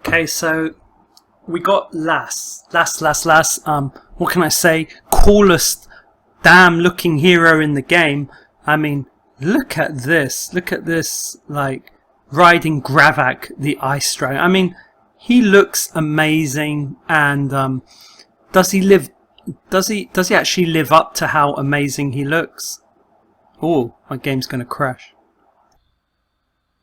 Okay, so we got last, what can I say, coolest damn looking hero in the game. I mean, look at this, like, riding Gravak, the Ice Dragon. I mean, he looks amazing, and does he actually live up to how amazing he looks? Oh, my game's gonna crash.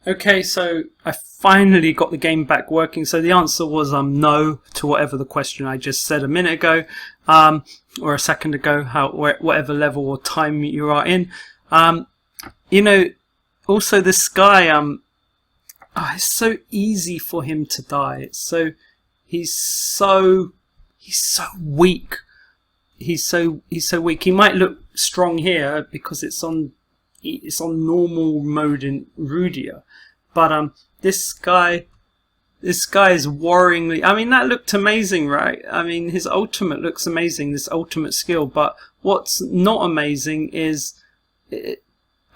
Okay, so I finally got the game back working. So the answer was no to whatever the question I just said a minute ago, or a second ago, whatever level or time you are in. You know, also this guy, it's so easy for him to die. He's so weak. He's so weak. He might look strong here because it's on normal mode in Rudia, but this guy is worryingly. I mean, that looked amazing, right? I mean, his ultimate looks amazing, this ultimate skill. But what's not amazing is,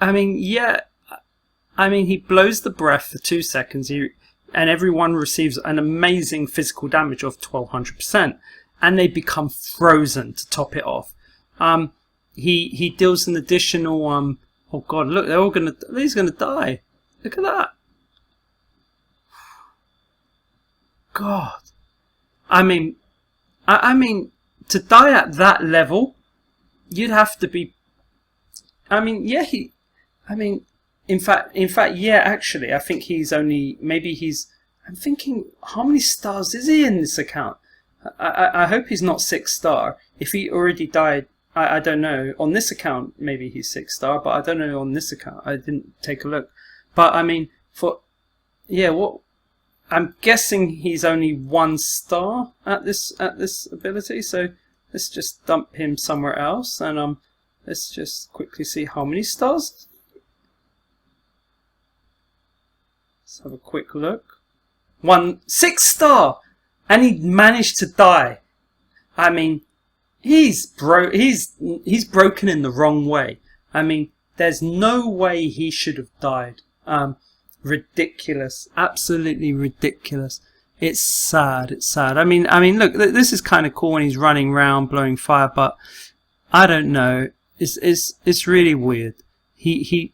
I mean, he blows the breath for 2 seconds, and everyone receives an amazing physical damage of 1200%, and they become frozen to top it off. He deals an additional oh god, look, he's gonna die. Look at that. God. I mean, to die at that level, you'd have to be, in fact, yeah, actually, I think he's only, I'm thinking, how many stars is he in this account? I hope he's not 6-star. If he already died, I don't know. On this account, maybe he's 6-star, but I don't know on this account. I didn't take a look. But I mean, I'm guessing he's only 1-star at this ability. So let's just dump him somewhere else, and let's just quickly see how many stars. Let's have a quick look. 6-star, and he managed to die. I mean, he's broken in the wrong way. I mean, there's no way he should have died. Ridiculous, absolutely ridiculous. It's sad. I mean, look, this is kind of cool when he's running around blowing fire, but I don't know. It's really weird. I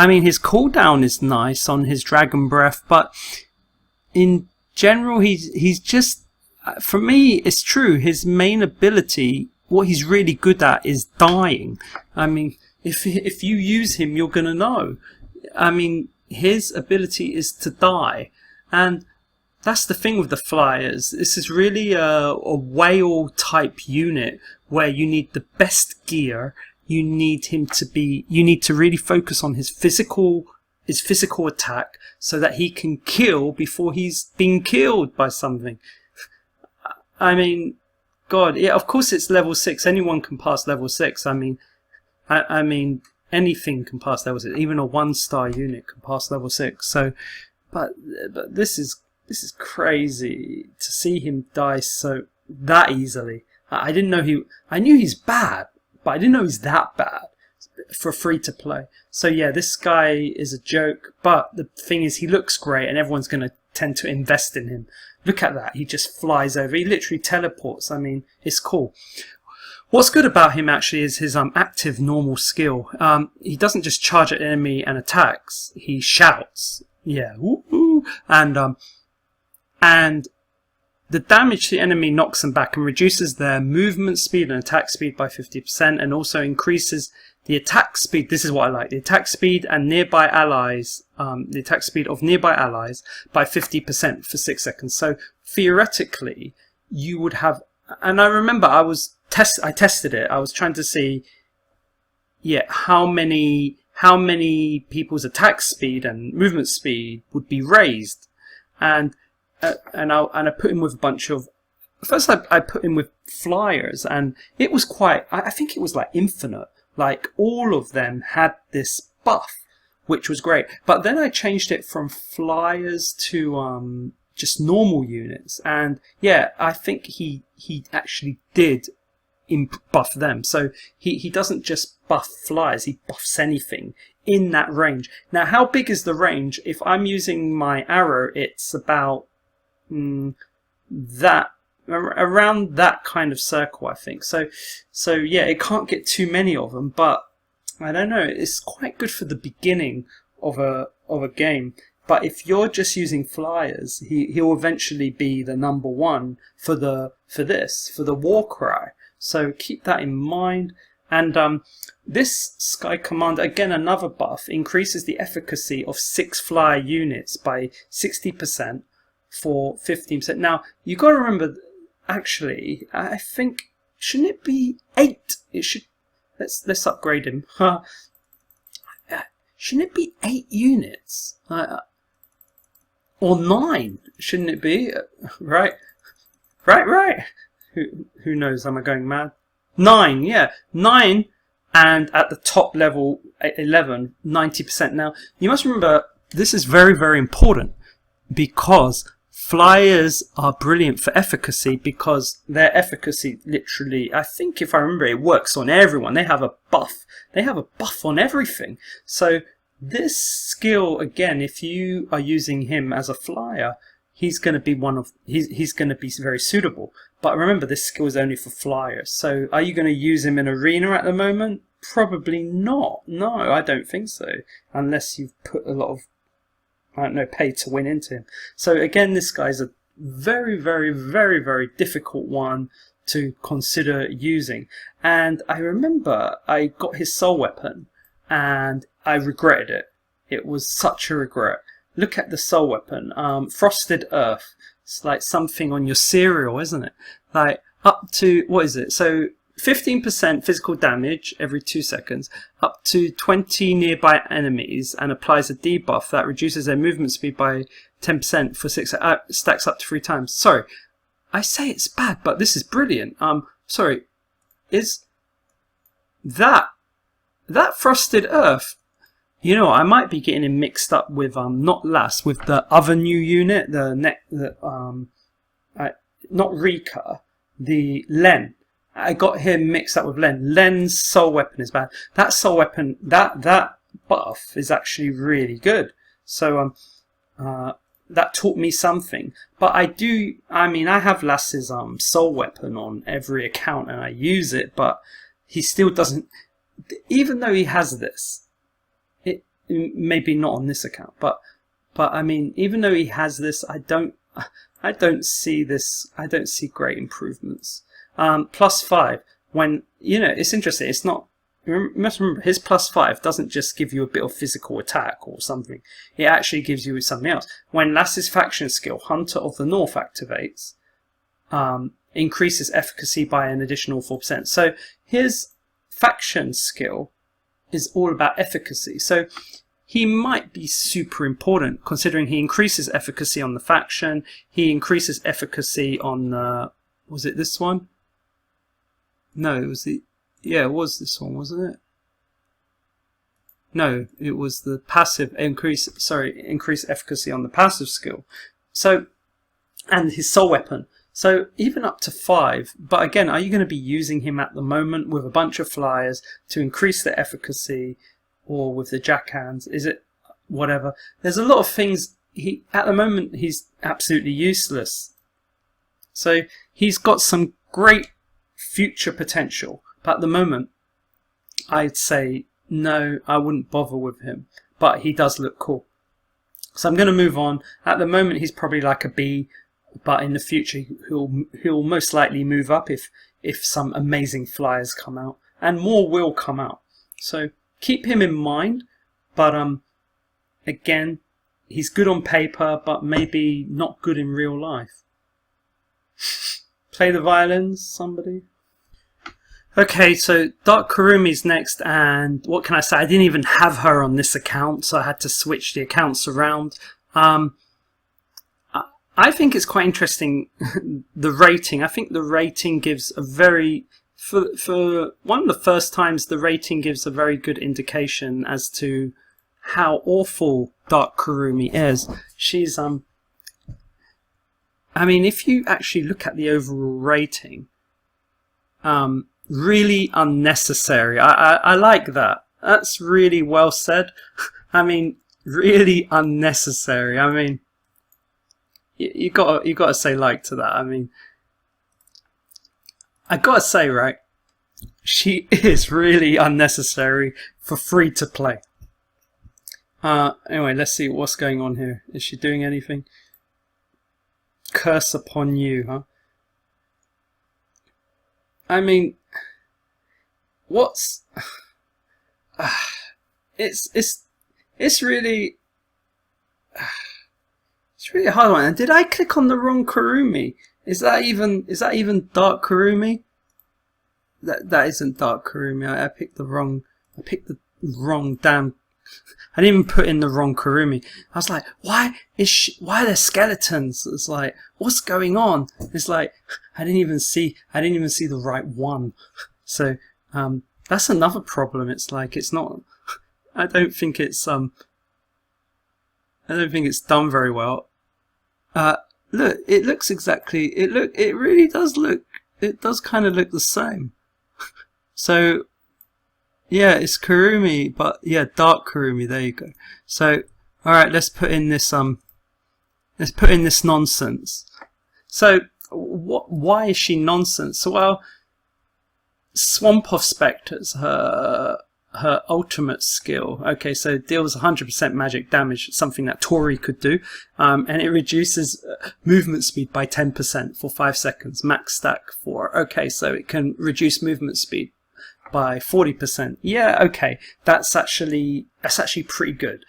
mean, his cooldown is nice on his dragon breath, but in general, he's just. For me, it's true. His main ability, what he's really good at, is dying. I mean, if you use him, you're gonna know. I mean, his ability is to die, and that's the thing with the flyers. This is really a whale type unit where you need the best gear. You need to really focus on his physical attack so that he can kill before he's been killed by something. I mean, God, yeah, of course it's level 6. Anyone can pass level 6. I mean, anything can pass level 6. Even a 1-star unit can pass level 6. So, but this is crazy to see him die that easily. I didn't know I knew he's bad, but I didn't know he's that bad for free to play. So yeah, this guy is a joke. But the thing is, he looks great, and everyone's going to tend to invest in him. Look at that. He just flies over. He literally teleports. I mean, it's cool. What's good about him actually is his active normal skill. He doesn't just charge at enemy and attacks. He shouts. Yeah. Woo-hoo. And the damage to the enemy knocks them back and reduces their movement speed and attack speed by 50%, and also increases the attack speed. This is what I like. The attack speed and nearby allies. The attack speed of nearby allies by 50% for 6 seconds. So theoretically, you would have. And I remember I tested it. I was trying to see, how many people's attack speed and movement speed would be raised, and I put him with a bunch of. First, I put him with flyers, and it was quite. I think it was like infinite. Like, all of them had this buff, which was great. But then I changed it from flyers to just normal units. And yeah, I think he actually did buff them. So he doesn't just buff flyers, he buffs anything in that range. Now, how big is the range? If I'm using my arrow, it's about that around that kind of circle, I think. So yeah, it can't get too many of them, but I don't know. It's quite good for the beginning of a game. But if you're just using flyers, he'll eventually be the number one for the war cry. So keep that in mind. And this Sky Commander, again, another buff, increases the efficacy of 6 flyer units by 60% for 15%. Now, you've got to remember, actually, I think, shouldn't it be 8? It should. Let's upgrade him. Shouldn't it be 8 units? Or 9? Shouldn't it be? Right. Who knows? Am I going mad? 9, yeah. 9, and at the top level, 11, 90%. Now, you must remember, this is very, very important, because flyers are brilliant for efficacy, because their efficacy literally, I think if I remember, it works on everyone. They have a buff. They have a buff on everything. So this skill, again, if you are using him as a flyer, he's going to be he's going to be very suitable. But remember, this skill is only for flyers. So are you going to use him in arena at the moment? Probably not. No, I don't think so. Unless you've put a lot of, I don't know, pay to win into him. So again, this guy's a very, very, very, very difficult one to consider using. And I remember I got his soul weapon and I regretted it. It was such a regret. Look at the soul weapon. Frosted Earth. It's like something on your cereal, isn't it? Like up to, what is it? So 15% physical damage every 2 seconds, up to 20 nearby enemies, and applies a debuff that reduces their movement speed by 10% for 6, stacks up to 3 times. Sorry, I say it's bad, but this is brilliant. Sorry, is that Frosted Earth? You know, I might be getting him mixed up with not Lass, with the other new unit, not Rika, the Len. I got him mixed up with Len. Len's soul weapon is bad. That soul weapon, that buff is actually really good. So that taught me something. But I have Lass's soul weapon on every account and I use it, but he still doesn't, even though he has this, maybe not on this account, but I mean, even though he has this, I don't see great improvements. +5, when, you know, it's interesting, it's not, you must remember, his +5 doesn't just give you a bit of physical attack or something, it actually gives you something else. When Lass's faction skill, Hunter of the North, activates, increases efficacy by an additional 4%. So his faction skill is all about efficacy. So he might be super important, considering he increases efficacy on the faction, he increases efficacy on was it this one? No, it was it was this one, wasn't it? No, it was the passive increase efficacy on the passive skill. So, and his soul weapon. So even up to 5, but again, are you going to be using him at the moment with a bunch of flyers to increase the efficacy, or with the jackhands? Is it whatever? There's a lot of things. At the moment, he's absolutely useless. So he's got some great future potential, but at the moment, I'd say no, I wouldn't bother with him. But he does look cool. So I'm going to move on. At the moment, he's probably like a B. But in the future, he'll most likely move up if some amazing flyers come out, and more will come out. So keep him in mind. But again, he's good on paper, but maybe not good in real life. Play the violins, somebody. Okay, so Dark Kurumi's next, and what can I say? I didn't even have her on this account, so I had to switch the accounts around. I think it's quite interesting, the rating. I think the rating gives a very, for one of the first times, the rating gives a very good indication as to how awful Dark Kurumi is. She's, I mean, if you actually look at the overall rating, really unnecessary. I like that. That's really well said. I mean, really unnecessary. I mean, you gotta say like to that. I mean, I gotta say, right, she is really unnecessary for free to play. Anyway, let's see what's going on here. Is she doing anything? Curse upon you, huh? I mean, what's it's really it's really a hard one. And did I click on the wrong Kurumi? Is that even Dark Kurumi? That isn't Dark Kurumi. I picked the wrong damn. I didn't even put in the wrong Kurumi. I was like, why are there skeletons? It's like, what's going on? It's like, I didn't even see the right one. So that's another problem. It's like, it's not. I don't think it's done very well. Look, it looks exactly. It really does look. It does kind of look the same. So. Yeah, it's Kurumi, but yeah, Dark Kurumi. There you go. So, all right, let's put in this nonsense. So, why is she nonsense? Well, Swamp of Spectres, her ultimate skill. Okay, so it deals 100% magic damage, something that Tori could do, and it reduces movement speed by 10% for 5 seconds. Max stack 4. Okay, so it can reduce movement speed by 40%. Yeah, okay, that's actually pretty good.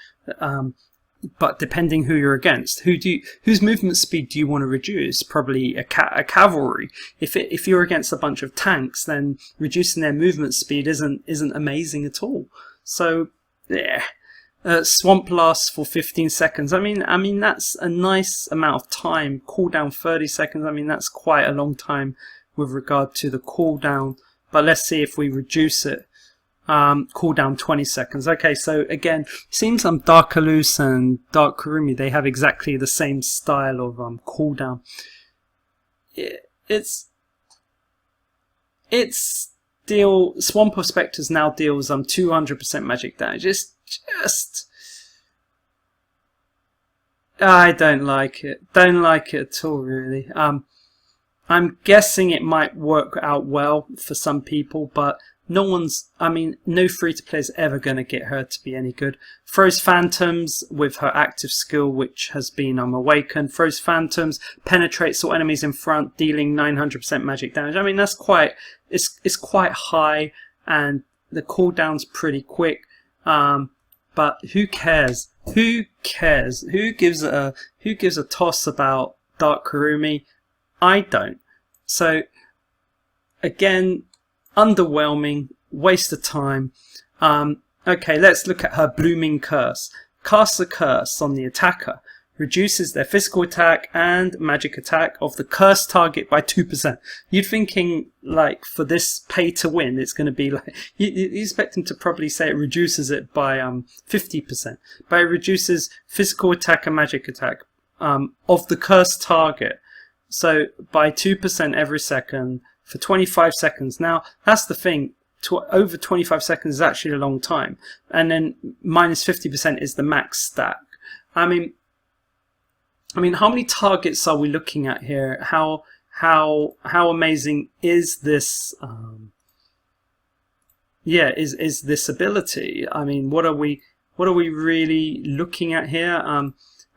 But depending who you're against, whose movement speed do you want to reduce? Probably a cavalry. If you're against a bunch of tanks, then reducing their movement speed isn't amazing at all. So yeah, swamp lasts for 15 seconds. I mean that's a nice amount of time. Cooldown 30 seconds. I mean that's quite a long time with regard to the cooldown. But let's see if we reduce it. Cooldown 20 seconds. Okay, so again, it seems Dark Alus and Dark Kurumi, they have exactly the same style of cooldown. Swamp of Spectres now deals 200% magic damage. It's just, I don't like it. Don't like it at all, really. I'm guessing it might work out well for some people, but no free-to-play is ever going to get her to be any good. Throws Phantoms with her active skill, which has been awakened. Throws Phantoms, penetrates all enemies in front, dealing 900% magic damage. I mean, that's it's quite high, and the cooldown's pretty quick. But who cares? Who cares? Who gives a toss about Dark Kurumi? I don't. So again, underwhelming, waste of time. Okay, let's look at her Blooming Curse. Casts a curse on the attacker, reduces their physical attack and magic attack of the cursed target by 2%. You're thinking, like, for this pay to win, it's going to be like, you expect them to probably say it reduces it by 50%, but it reduces physical attack and magic attack of the cursed target. So by 2% every second for 25 seconds. Now that's the thing. Over 25 seconds is actually a long time, and then minus 50% is the max stack. I mean, how many targets are we looking at here? How amazing is this? Is this ability? I mean, what are we really looking at here?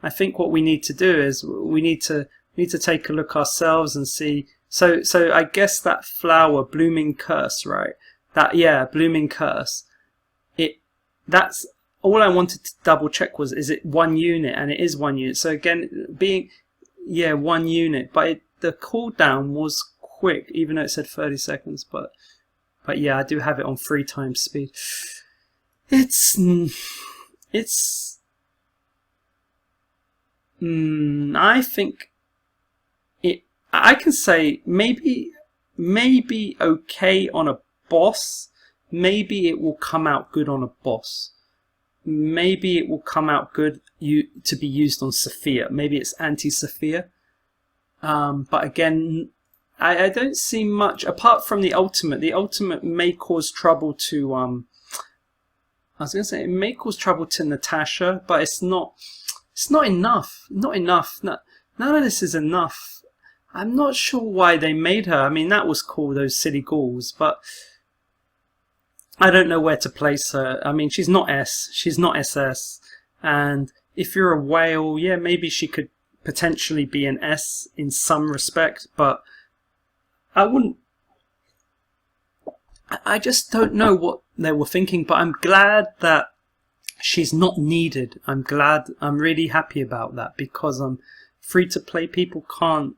I think what we need to do is we need to take a look ourselves and see. So I guess that flower, Blooming Curse, right? Blooming Curse. That's all I wanted to double check was, is it 1 unit? And it is 1 unit. So again, 1 unit. But the cooldown was quick, even though it said 30 seconds. But yeah, I do have it on 3 times speed. I think I can say maybe okay on a boss. Maybe it will come out good on a boss. Maybe it will come out good to be used on Sophia. Maybe it's anti-Sophia. But again, I don't see much apart from the ultimate. The ultimate may cause trouble to I was going to say it may cause trouble to Natasha, but it's not enough. Not enough. none of this is enough. I'm not sure why they made her. I mean, that was cool, those silly ghouls, but I don't know where to place her. I mean, she's not S, she's not SS, and if you're a whale, yeah, maybe she could potentially be an S in some respect, but I wouldn't. I just don't know what they were thinking, but I'm glad that she's not needed. I'm really happy about that, because free-to-play people can't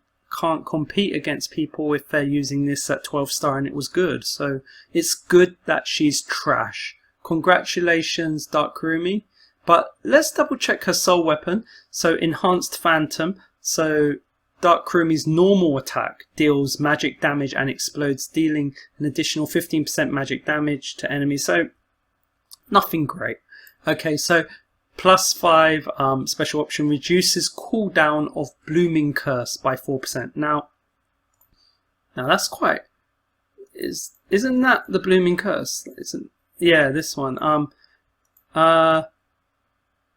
compete against people if they're using this at 12-star and it was good. So it's good that she's trash. Congratulations, Dark Kurumi. But let's double check her soul weapon. So Enhanced Phantom. So Dark Kurumi's normal attack deals magic damage and explodes, dealing an additional 15% magic damage to enemies. So nothing great. Okay, so +5 special option reduces cooldown of Blooming Curse by 4%. Now that's quite. Isn't that the Blooming Curse? Yeah, this one.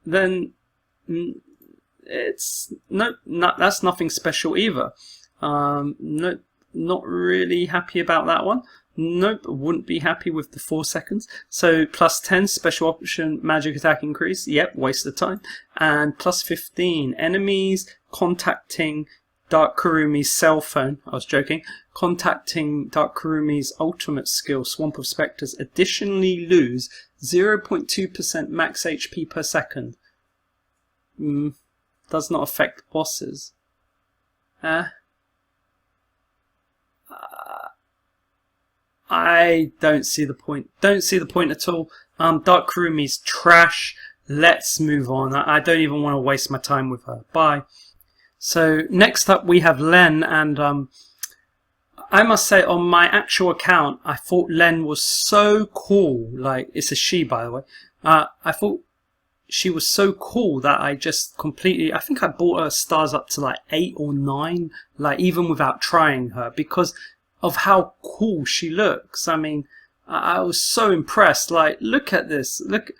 Then it's that's nothing special either. No, not really happy about that one. Nope, wouldn't be happy with the 4 seconds. So +10 special option magic attack increase. Yep, waste of time. And +15 enemies contacting Dark Kurumi's cell phone. I was joking. Contacting Dark Kurumi's ultimate skill, Swamp of Spectres, additionally lose 0.2% max HP per second. Does not affect bosses. I don't see the point. Don't see the point at all. Dark Kurumi's trash. Let's move on. I don't even want to waste my time with her. Bye. So next up we have Len, and I must say, on my actual account, I thought Len was so cool. Like, it's a she, by the way. I thought she was so cool that I just completely, I think I bought her stars up to like 8 or 9, like even without trying her, because of how cool she looks. I mean, I was so impressed. Like, look at this. Look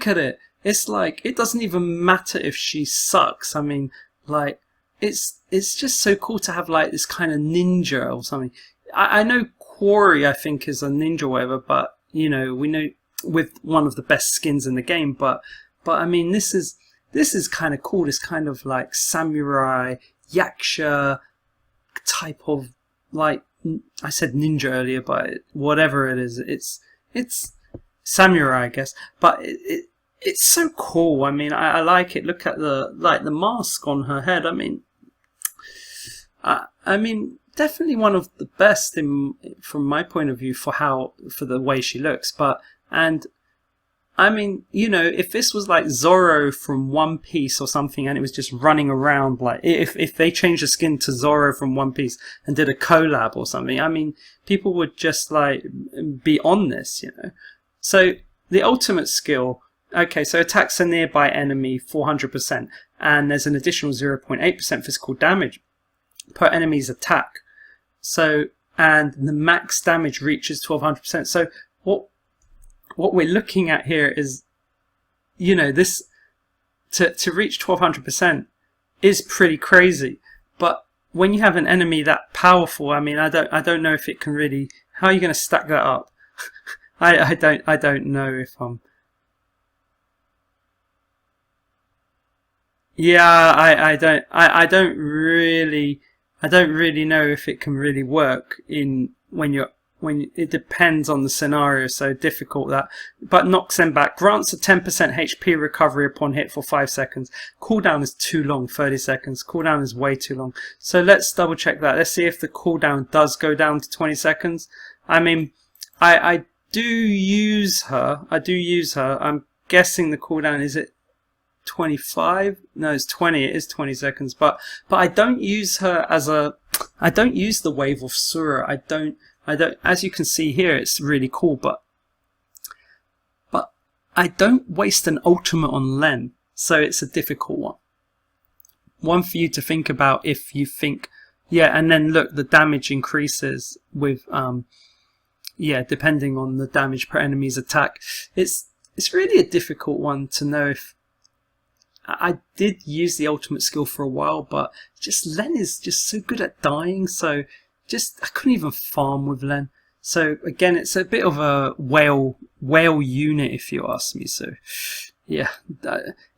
at it. It's like, it doesn't even matter if she sucks. I mean, like, it's just so cool to have like this kind of ninja or something. I know Quarry, I think, is a ninja or whatever, but you know, we know with one of the best skins in the game, but I mean, this is kind of cool. This kind of like samurai yaksha type of, like, I said ninja earlier, but whatever it is, it's samurai, I guess. But it's so cool. I mean, I like it. Look at the mask on her head. I mean, definitely one of the best from my point of view for the way she looks. And I mean, you know, if this was like Zoro from One Piece or something, and it was just running around, like if they changed the skin to Zoro from One Piece and did a collab or something, I mean, people would just like be on this, you know. So the ultimate skill, okay, so attacks a nearby enemy 400%, and there's an additional 0.8% physical damage per enemy's attack. So, and the max damage reaches 1200%. So what we're looking at here is, you know, this to reach 1200% is pretty crazy. But when you have an enemy that powerful, I mean, I don't know if it can really. How are you going to stack that up? I don't know if Yeah, I don't really know if it can really work when it depends on the scenario. So difficult that, but knocks them back. Grants a 10% HP recovery upon hit for 5 seconds. Cooldown is too long, 30 seconds. Cooldown is way too long. So let's double check that. Let's see if the cooldown does go down to 20 seconds. I mean, I do use her. I'm guessing the cooldown, is it 25? No, it's 20. It is 20 seconds. But I don't use her I don't use the Wave of Sura. I don't, as you can see here, it's really cool, but I don't waste an ultimate on Len, so it's a difficult one. One for you to think about if you think, yeah, and then look, the damage increases with, depending on the damage per enemy's attack. It's really a difficult one to know if, I did use the ultimate skill for a while, but just Len is just so good at dying, so I couldn't even farm with Len. So again, it's a bit of a whale unit, if you ask me. So yeah,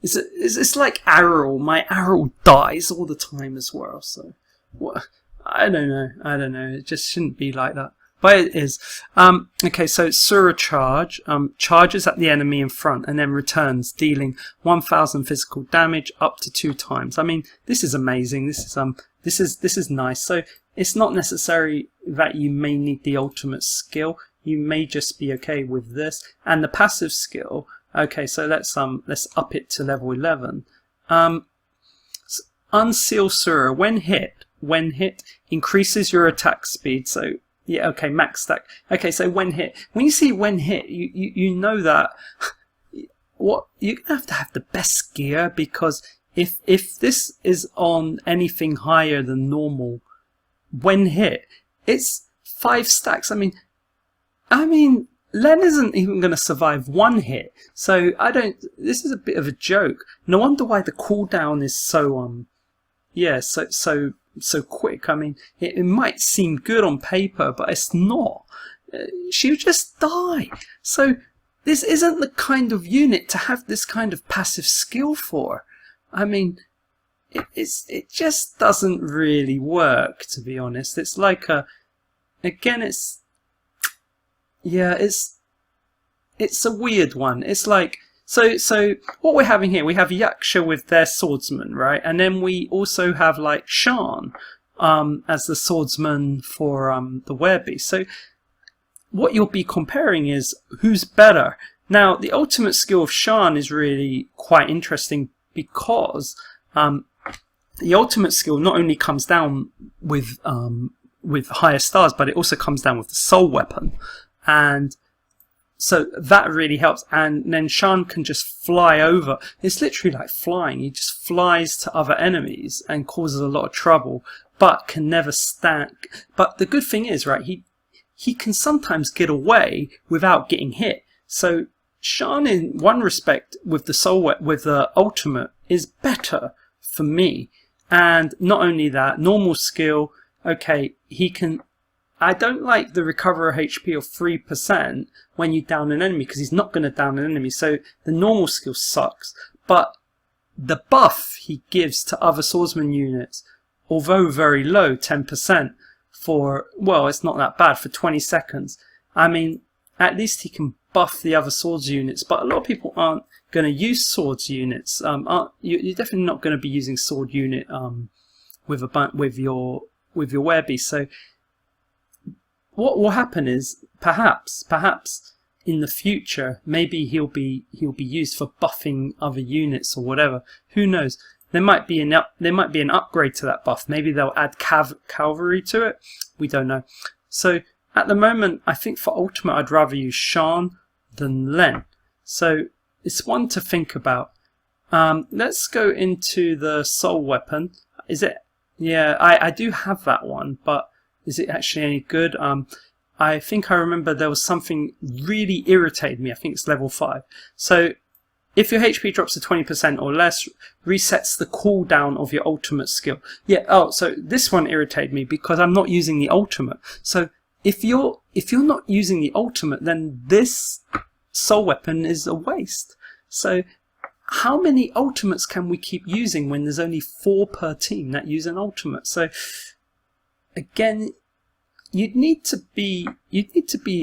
it's like Arrow. My Arrow dies all the time as well. So what? I don't know. It just shouldn't be like that. But it is. Okay, so Sura charge charges at the enemy in front and then returns, dealing 1,000 physical damage up to 2 times. I mean, this is amazing. This is nice. So it's not necessary that you may need the ultimate skill. You may just be okay with this. And the passive skill. Okay, so let's up it to level 11. Unseal Sura when hit increases your attack speed. So yeah, okay, max stack. Okay, so when you see when hit, you know that what you're gonna have the best gear, because if this is on anything higher than normal, when hit, it's 5 stacks. I mean, Len isn't even going to survive 1 hit, so this is a bit of a joke. No wonder why the cooldown is so so quick. I mean, it might seem good on paper, but it's not. She'll just die. So this isn't the kind of unit to have this kind of passive skill for. I mean, it just doesn't really work, to be honest. It's like it's a weird one. It's like, so what we're having here, we have Yaksha with their swordsman, right? And then we also have like Shan as the swordsman for the werebeast. So what you'll be comparing is who's better. Now, the ultimate skill of Shan is really quite interesting, because the ultimate skill not only comes down with higher stars, but it also comes down with the soul weapon. And so that really helps. And then Shan can just fly over. It's literally like flying. He just flies to other enemies and causes a lot of trouble, but can never stack. But the good thing is, right, he can sometimes get away without getting hit. So Shan, in one respect, with the ultimate, is better for me. And not only that, normal skill, okay, he can... I don't like the recover HP of 3% when you down an enemy, because he's not going to down an enemy, so the normal skill sucks. But the buff he gives to other swordsman units, although very low, 10%, for, well, it's not that bad, for 20 seconds. I mean, at least he can buff the other swords units, but a lot of people aren't going to use swords units. You're definitely not going to be using sword unit with your werebeast. So what will happen is perhaps in the future, maybe he'll be used for buffing other units or whatever. Who knows? There might be an upgrade to that buff. Maybe they'll add cavalry to it. We don't know. So at the moment, I think for ultimate, I'd rather use Shan than Len. So it's one to think about. Let's go into the soul weapon. Is it? Yeah, I do have that one, but is it actually any good? I think I remember there was something really irritated me. I think it's level 5. So if your HP drops to 20% or less, resets the cooldown of your ultimate skill. Yeah. Oh, so this one irritated me because I'm not using the ultimate. So if you're not using the ultimate, then this soul weapon is a waste. So how many ultimates can we keep using when there's only 4 per team that use an ultimate? So again, you'd need to be,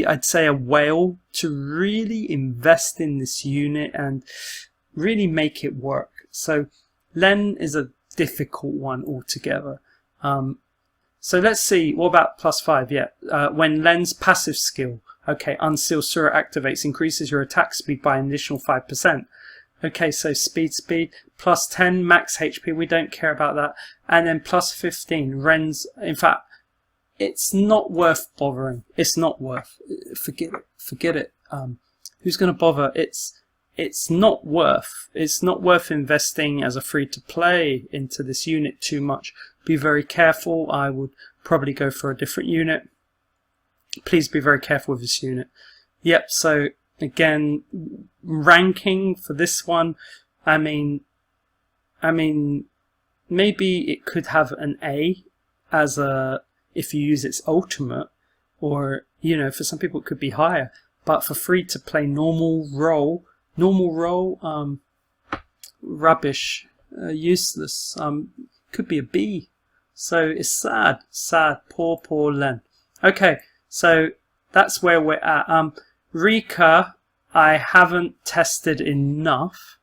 I'd say, a whale to really invest in this unit and really make it work. So Len is a difficult one altogether. So let's see, what about +5? Yeah, when Len's passive skill, okay, Unseal Sura activates, increases your attack speed by an additional 5%. Okay, so speed, +10, max HP, we don't care about that. And then +15, Ren's, in fact, it's not worth bothering. It's not worth, forget it. Who's going to bother? It's not worth investing as a free-to-play into this unit too much. Be very careful. I would probably go for a different unit. Please be very careful with this unit. Yep, so again, ranking for this one, I mean, I mean, maybe it could have an A as if you use its ultimate, or for some people it could be higher. But for free to play normal role, rubbish, useless, could be a B. So it's sad, poor Len. Okay, so that's where we're at. Rika, I haven't tested enough.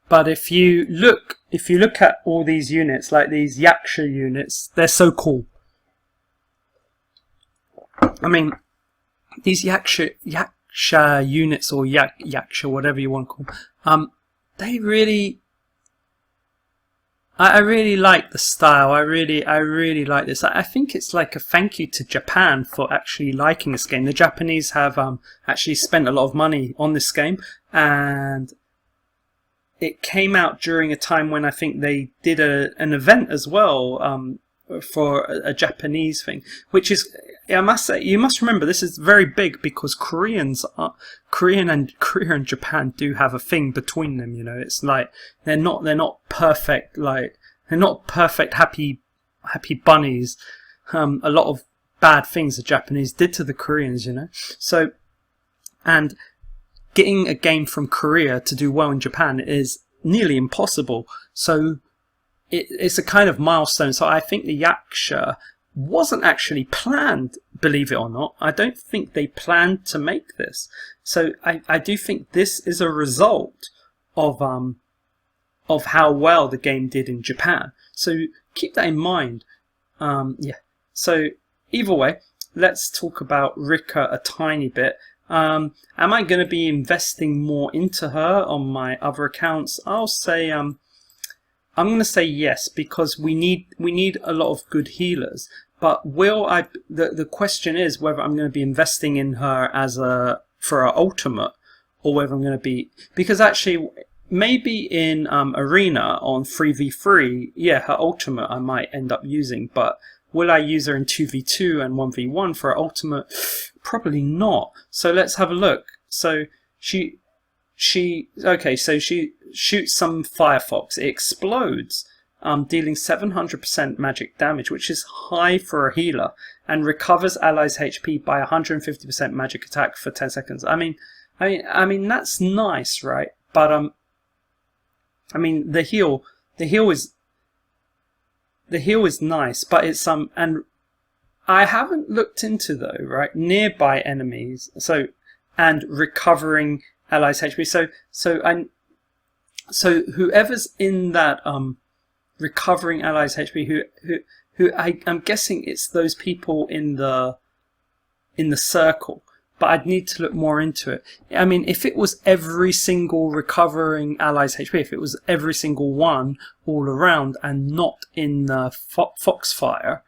But if you look at all these units, like these Yaksha units, they're so cool. I mean, these Yaksha units, or Yaksha, whatever you want to call them, they really, I really like the style. I really like this. I think it's like a thank you to Japan for actually liking this game. The Japanese have actually spent a lot of money on this game, and it came out during a time when I think they did an event as well for a Japanese thing, which is, I must say, you must remember this is very big because Korea and Japan do have a thing between them. It's like they're not perfect, like they're not perfect happy bunnies. A lot of bad things the Japanese did to the Koreans, So, and getting a game from Korea to do well in Japan is nearly impossible. So it's a kind of milestone. So I think the Yaksha wasn't actually planned, believe it or not. I don't think they planned to make this. So I do think this is a result of how well the game did in Japan. So keep that in mind. Yeah. So either way, let's talk about Rika a tiny bit. Am I going to be investing more into her on my other accounts? I'll say I'm going to say yes, because we need a lot of good healers. But will I? The question is whether I'm going to be investing in her for her ultimate, or whether I'm going to be, because actually maybe in arena on 3v3, yeah, her ultimate I might end up using, but will I use her in 2v2 and 1v1 for her ultimate? Probably not. So let's have a look. So she shoots some Firefox. It explodes, dealing 700% magic damage, which is high for a healer, and recovers allies' HP by 150% magic attack for 10 seconds. I mean that's nice, right? But I mean the heal is nice, but it's and I haven't looked into, though, right, nearby enemies, and recovering allies' HP. So whoever's in that recovering allies' HP, who I'm guessing it's those people in the circle. But I'd need to look more into it. I mean, if it was every single recovering allies' HP, if it was every single one all around and not in the Foxfire,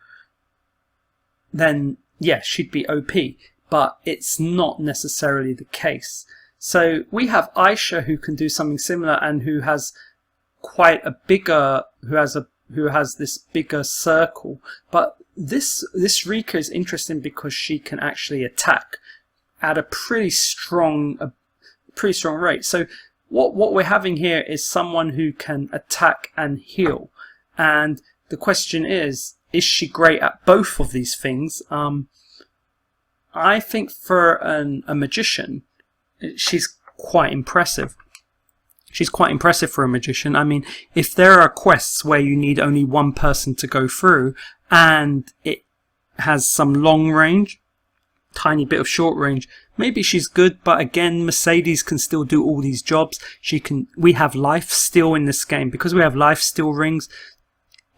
then yeah, she'd be OP. But it's not necessarily the case. So we have Aisha, who can do something similar, and who has quite a bigger, who has this bigger circle. But this Rika is interesting because she can actually attack at a pretty strong rate. So what we're having here is someone who can attack and heal, and the question is she great at both of these things? I think for a magician, she's quite impressive. She's quite impressive for a magician. I mean, if there are quests where you need only one person to go through, and it has some long range, tiny bit of short range, maybe she's good. But again, Mercedes can still do all these jobs. We have life steal in this game. Because we have life steal rings,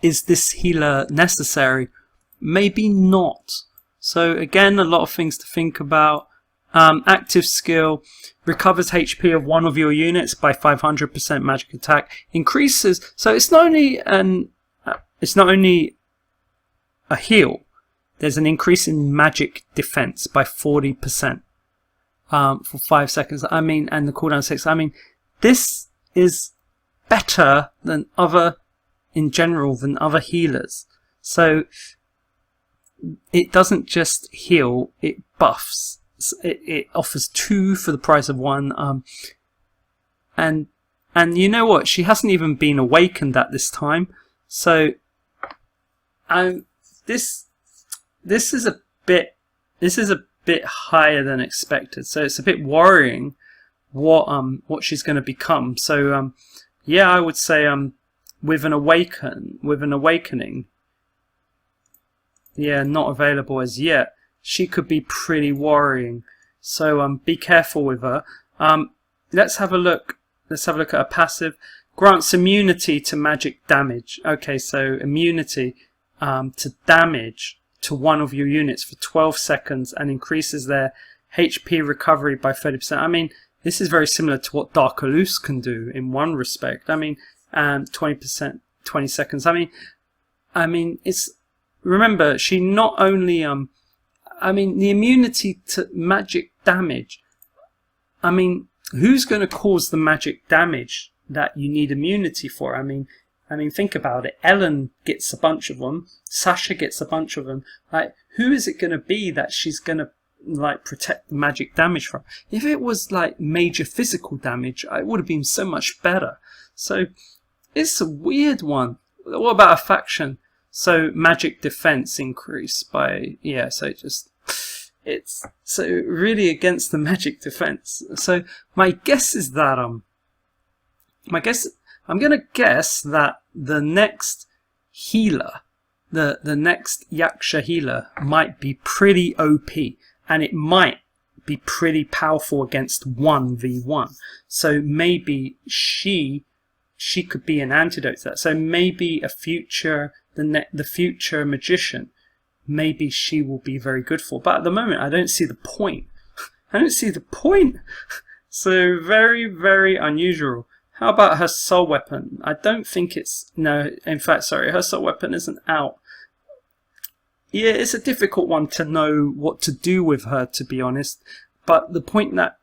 is this healer necessary? Maybe not. So again, a lot of things to think about. Active skill recovers HP of one of your units by 500% magic attack. Increases, so it's not only a heal. There's an increase in magic defense by 40% for 5 seconds. I mean, and the cooldown 6. I mean, this is better than in general than other healers. So it doesn't just heal; it buffs. It offers 2 for the price of 1, and And you know what? She hasn't even been awakened at this time. So, this is a bit higher than expected. So it's a bit worrying what she's going to become. So yeah, I would say with an awakening, yeah, not available as yet. She could be pretty worrying. So be careful with her. Let's have a look. Let's have a look at her passive. Grants immunity to magic damage. Okay, so immunity to damage to one of your units for 12 seconds and increases their HP recovery by 30%. I mean, this is very similar to what Dark Alus can do in one respect. I mean, 20%, 20 seconds. I mean, it's, remember, she not only, I mean, the immunity to magic damage. I mean, who's going to cause the magic damage that you need immunity for? I mean, think about it. Ellen gets a bunch of them. Sasha gets a bunch of them. Like, who is it going to be that she's going to like protect the magic damage from? If it was like major physical damage, it would have been so much better. So it's a weird one. What about a faction? So magic defense increase by, yeah, so it's so really against the magic defense. So my guess is that I'm gonna guess that the next healer, the next Yaksha healer might be pretty OP, and it might be pretty powerful against 1v1. So maybe she could be an antidote to that. So maybe a future, the future magician, maybe she will be very good for. But at the moment, I don't see the point. I don't see the point. So very, very unusual. How about her soul weapon? I don't think it's... No, in fact, sorry, her soul weapon isn't out. Yeah, it's a difficult one to know what to do with her, to be honest. But the point that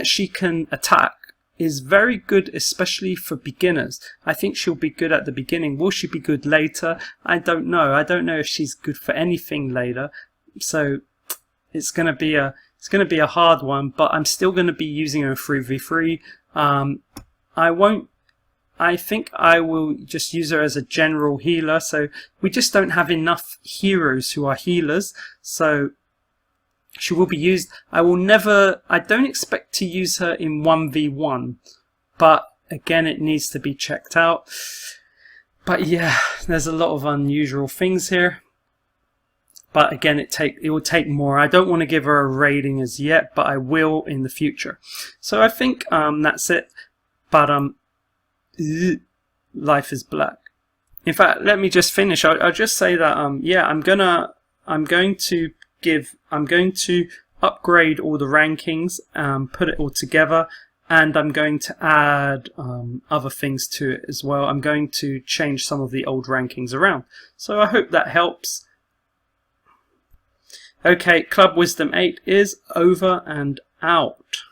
she can attack is very good, especially for beginners. I think she'll be good at the beginning. Will she be good later? I don't know. I don't know if she's good for anything later. So it's going to be a hard one. But I'm still going to be using her 3v3. I think I will just use her as a general healer. So we just don't have enough heroes who are healers. So she will be used. I don't expect to use her in 1v1. But again, it needs to be checked out. But yeah, there's a lot of unusual things here. But again, it will take more. I don't want to give her a rating as yet, but I will in the future. So I think that's it. But life is black. In fact, let me just finish. I'll just say that yeah, I'm going to upgrade all the rankings, put it all together, and I'm going to add other things to it as well. I'm going to change some of the old rankings around. So I hope that helps. Okay, Club Wisdom 8 is over and out.